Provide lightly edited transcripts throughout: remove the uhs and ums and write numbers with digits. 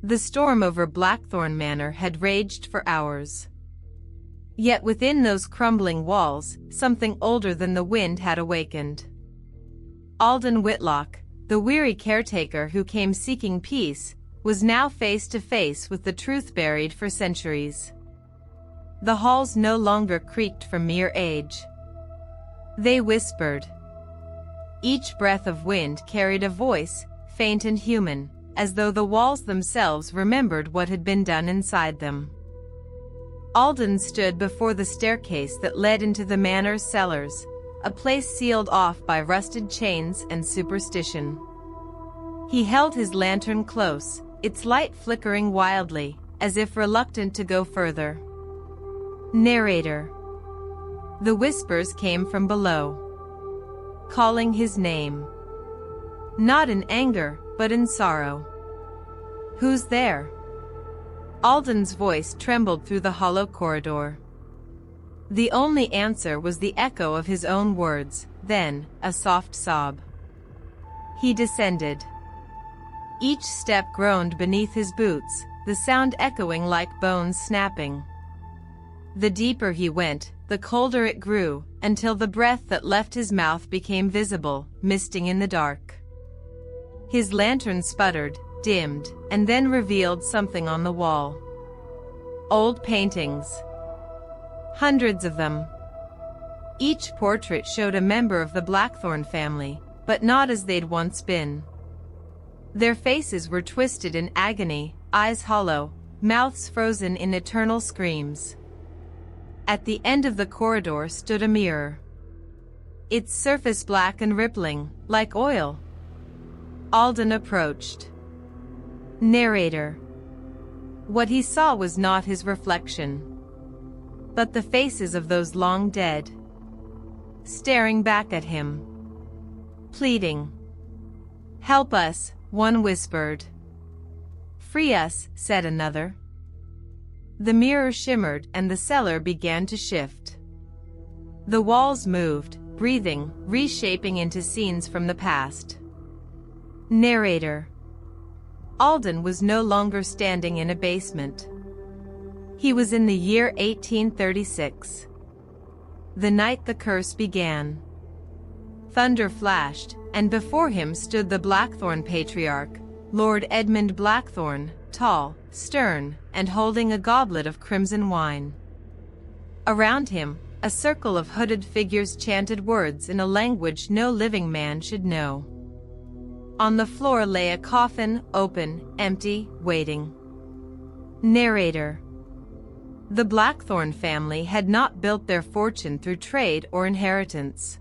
The storm over Blackthorn Manor had raged for hours. Yet within those crumbling walls, something older than the wind had awakened. Alden Whitlock, the weary caretaker who came seeking peace, was now face to face with the truth buried for centuries. The halls no longer creaked from mere age. They whispered. Each breath of wind carried a voice, faint and human, as though the walls themselves remembered what had been done inside them. Alden stood before the staircase that led into the manor's cellars, a place sealed off by rusted chains and superstition. He held his lantern close, its light flickering wildly, as if reluctant to go further. Narrator. The whispers came from below, calling his name. Not in anger, but in sorrow. Who's there? Alden's voice trembled through the hollow corridor. The only answer was the echo of his own words, then, a soft sob. He descended. Each step groaned beneath his boots, the sound echoing like bones snapping. The deeper he went, the colder it grew, until the breath that left his mouth became visible, misting in the dark. His lantern sputtered, dimmed, and then revealed something on the wall. Old paintings. Hundreds of them. Each portrait showed a member of the Blackthorn family, but not as they'd once been. Their faces were twisted in agony, eyes hollow, mouths frozen in eternal screams. At the end of the corridor stood a mirror. Its surface black and rippling, like oil. Alden approached. Narrator. What he saw was not his reflection, but the faces of those long dead, staring back at him, pleading. Help us, one whispered. Free us, said another. The mirror shimmered and the cellar began to shift. The walls moved, breathing, reshaping into scenes from the past. Narrator. Alden was no longer standing in a basement. He was in the year 1836. The night the curse began. Thunder flashed, and before him stood the Blackthorn patriarch, Lord Edmund Blackthorn, tall, stern, and holding a goblet of crimson wine. Around him, a circle of hooded figures chanted words in a language no living man should know. On the floor lay a coffin, open, empty, waiting. Narrator. The Blackthorn family had not built their fortune through trade or inheritance.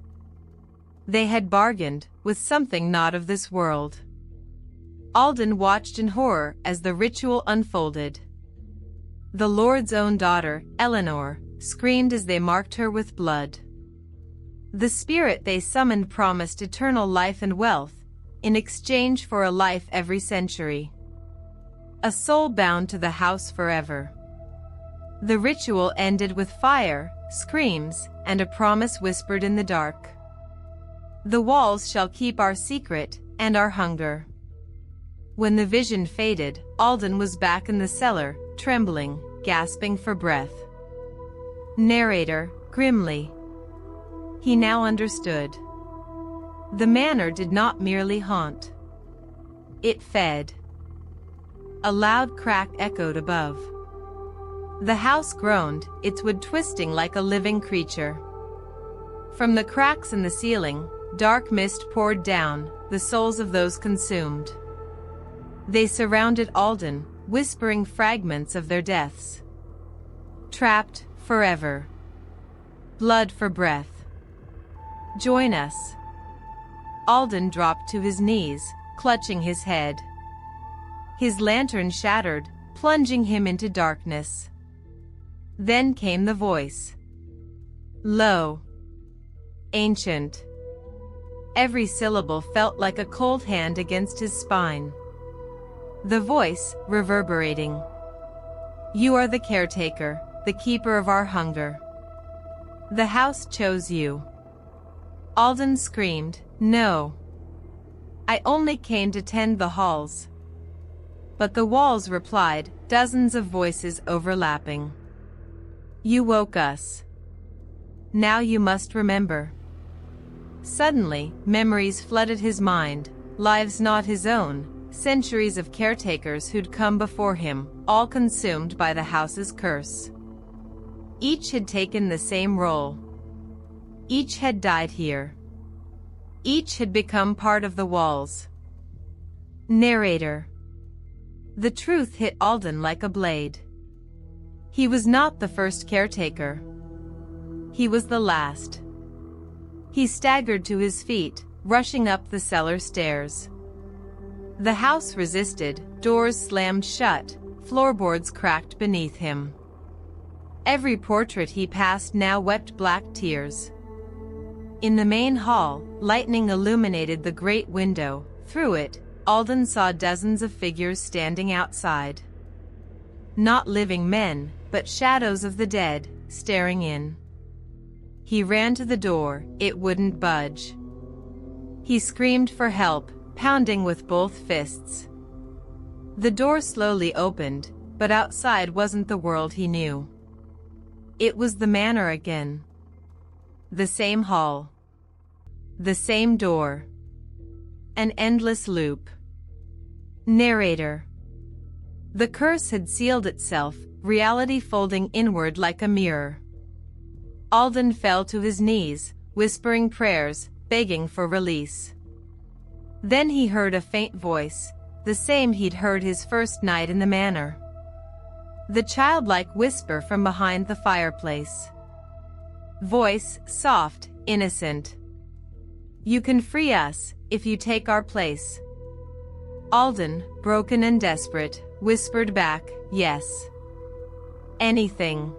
They had bargained with something not of this world. Alden watched in horror as the ritual unfolded. The Lord's own daughter, Eleanor, screamed as they marked her with blood. The spirit they summoned promised eternal life and wealth, in exchange for a life every century. A soul bound to the house forever. The ritual ended with fire, screams, and a promise whispered in the dark. The walls shall keep our secret and our hunger. When the vision faded, Alden was back in the cellar, trembling, gasping for breath. Narrator, grimly. He now understood. The manor did not merely haunt. It fed. A loud crack echoed above. The house groaned, its wood twisting like a living creature. From the cracks in the ceiling, dark mist poured down, the souls of those consumed. They surrounded Alden, whispering fragments of their deaths. Trapped, forever. Blood for breath. Join us. Alden dropped to his knees, clutching his head. His lantern shattered, plunging him into darkness. Then came the voice. Low. Ancient. Every syllable felt like a cold hand against his spine. The voice, reverberating. You are the caretaker, the keeper of our hunger. The house chose you. Alden screamed, No. I only came to tend the halls. But the walls replied, dozens of voices overlapping. You woke us. Now you must remember. Suddenly, memories flooded his mind, lives not his own, centuries of caretakers who'd come before him, all consumed by the house's curse. Each had taken the same role. Each had died here. Each had become part of the walls. Narrator. The truth hit Alden like a blade. He was not the first caretaker. He was the last. He staggered to his feet, rushing up the cellar stairs. The house resisted, doors slammed shut, floorboards cracked beneath him. Every portrait he passed now wept black tears. In the main hall, lightning illuminated the great window. Through it, Alden saw dozens of figures standing outside. Not living men, but shadows of the dead, staring in. He ran to the door, it wouldn't budge. He screamed for help, pounding with both fists. The door slowly opened, but outside wasn't the world he knew. It was the manor again. The same hall. The same door. An endless loop. Narrator. The curse had sealed itself, reality folding inward like a mirror. Alden fell to his knees, whispering prayers, begging for release. Then he heard a faint voice, the same he'd heard his first night in the manor. The childlike whisper from behind the fireplace. Voice, soft, innocent. You can free us, if you take our place. Alden, broken and desperate, whispered back, yes. Anything.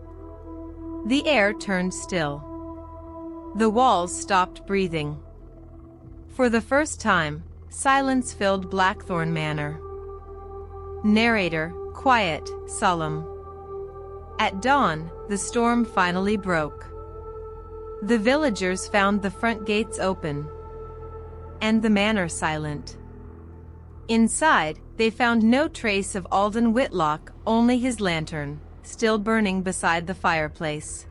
The air turned still. The walls stopped breathing. For the first time, silence filled Blackthorn Manor. Narrator, quiet, solemn. At dawn, the storm finally broke. The villagers found the front gates open. And the manor silent. Inside, they found no trace of Alden Whitlock, only his lantern, still burning beside the fireplace.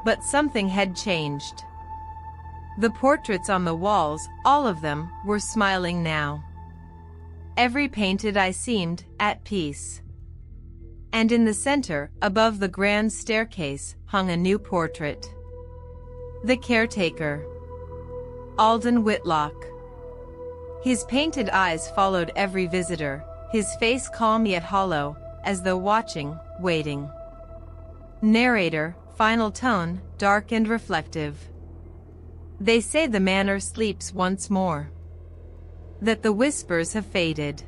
But something had changed. The portraits on the walls, all of them, were smiling now. Every painted eye seemed at peace. And in the center, above the grand staircase, hung a new portrait. The caretaker. Alden Whitlock. His painted eyes followed every visitor, his face calm yet hollow, as though watching, waiting. Narrator, final tone, dark and reflective. They say the manor sleeps once more. That the whispers have faded.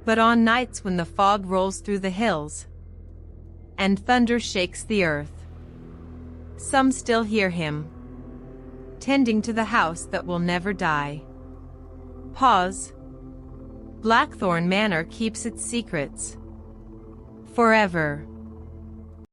But on nights when the fog rolls through the hills, and thunder shakes the earth, some still hear him, tending to the house that will never die. Pause. Blackthorn Manor keeps its secrets. Forever.